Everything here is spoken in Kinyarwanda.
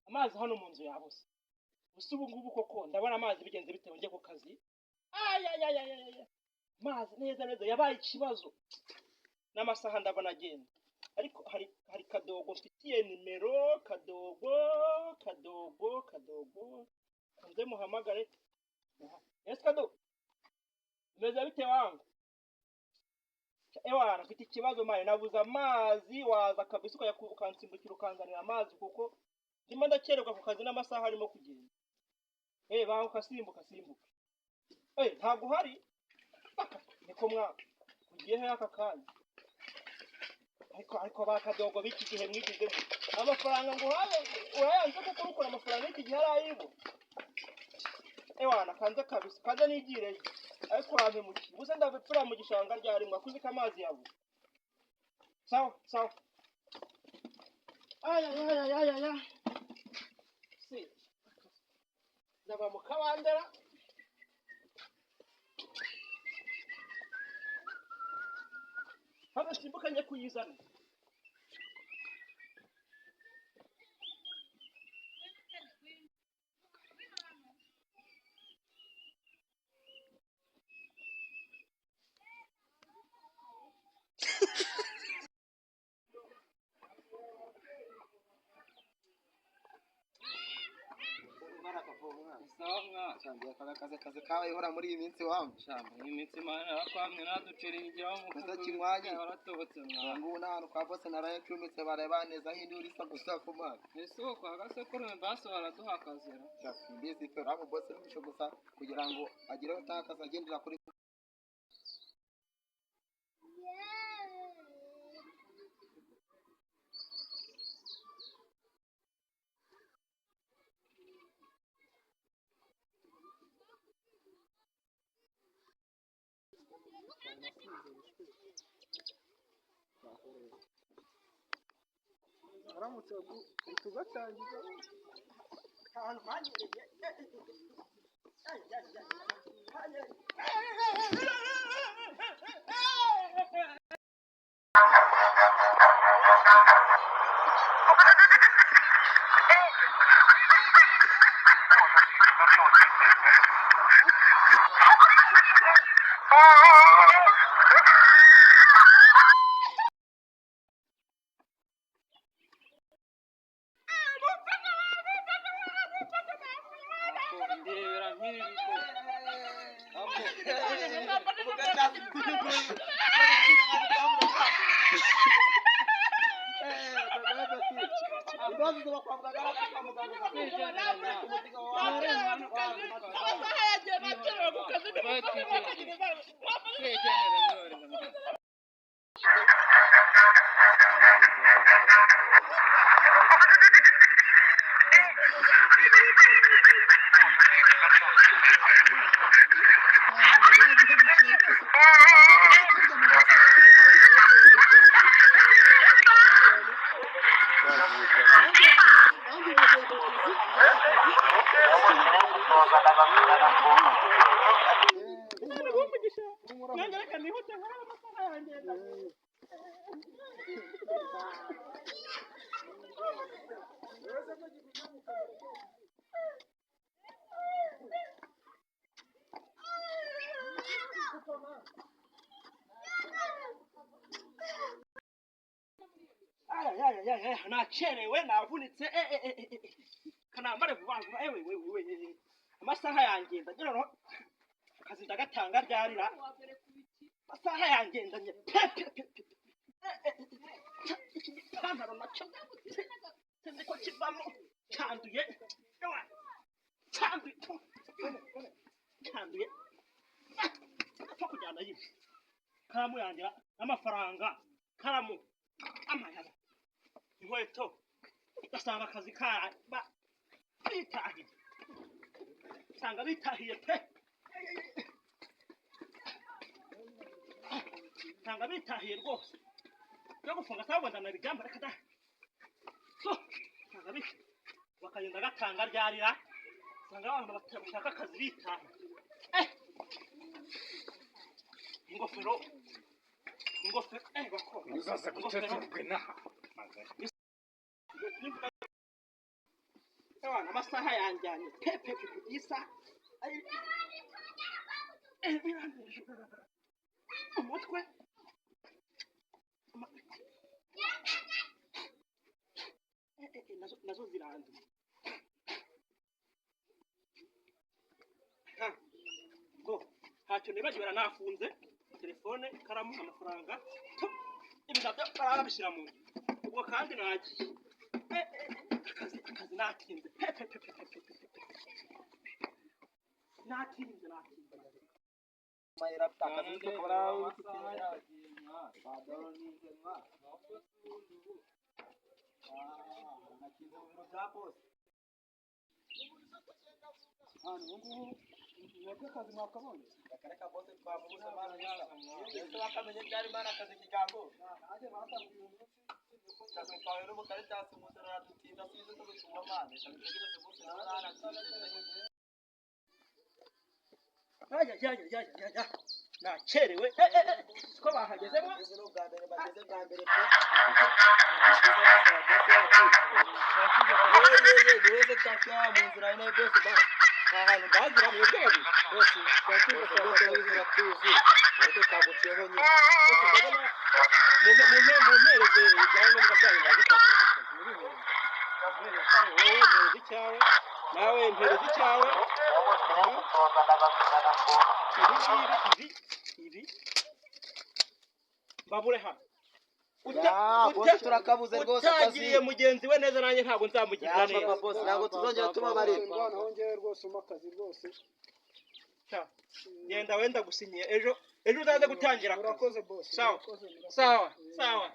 amazi hano mu nzu yabuze gusa ubu ngubu koko ndabona amazi bigenze bitewe njye ku kazi amazi neza yabaye ikibazo n'amasaha ndabona agenda ariko hari kadogo mfitiye nimero kadogo kanze muhamagare yes kadogo meze bite wangu ewana mfite ikibazo maye nabuze amazi waza kabisa ukansimbukira ukanzanira amazi kuko ndimo ndakererwa ku kazi n'amasaha arimo kugenda bangu kasimbuka ntabwo hari niko mwaka ugiye he aka kanya ariko bakadogo biki gihe mwigize amafaranga ngo haye urayanze kuko ukora amafaranga iki gihe arayibo ewana kanze kabisa kaze nigire ariko habe muki buze ndabipfura mu gishanga ryari mwakuzi kamazi yabo sawa aya si ndaba mu kabandera haba simbuka njye kuyizana akazi kawe ihora muri iyi minsi wamwe iyi minsi mana yakwamye naducira igiraho mu kinywaje waratobotse mwana ngo nanu kwa bose naraye cumitse bareba neza hindi uri gusa kumana ese kwa gasekuru mbaso baraduha akazira mbizi ko rabo bose bisho gusa kugira ngo agire utakaza agendera kuri aramutse tugatangiza ahantu hanyereye nacherewe navunitse kanambare vuba ewe amasaha yanjye ndagira no akazi ndagatanga ryarira amasaha yanjye ndanye pantaro nacho ko kivamo cyanduye kujyana yiwe karamu yanjye amafaranga karamu amayaba inkweto ugasanga akazi bitahiye usanga bitahiye pe usanga bitahiye rwose yo gufunga cyangwa ndana bijyamba reka da so usanga bakagenda gatanga ryarira usanga abantu bashaka akazi bitahiye ingofero ingofero bakobwa uzaza guteturwe naha abana amasaha yanjyanye pepe isa umutwe nazo ziranduye ngo ntacyo nibagiwe nafunze telefone ikaramu amafaranga ibintu byo barabishyira mu nzu ubwo kandi nagiye akazi natinze natinze mayera akazi cyo kubara nakize mu biro bya boss hano ngubu nabyo akazi mwakabonye akareka boss twamubuze mana yese bakamenye byari mana akazi kigango aje batangiye umunsi cyase kwawe no mukare cyase muzara dutinda size ko gusuma mana cyabitegereze boss narana ya nakerewe ko bahagezemo bageze bwa mbere pe niweze cyakya mu nzira ine boss ba ahantu bazira mu rwego boss twakwiza tuzi ariko kaguciyeho nyine ndabona mu mpereze ibyangombwa byanyu bagufasha akazi muri mpereze icyawe nawe mpereze icyawe ibi babure hano turakabuze rwose utagiriye mugenzi we neza nanjye ntabwo nzamugirira neza ntabwo tuzongera tubabarira wongeye rwose umakazi rwose genda wenda gusinyiye ejo uzaze gutangira urakoze boss sawa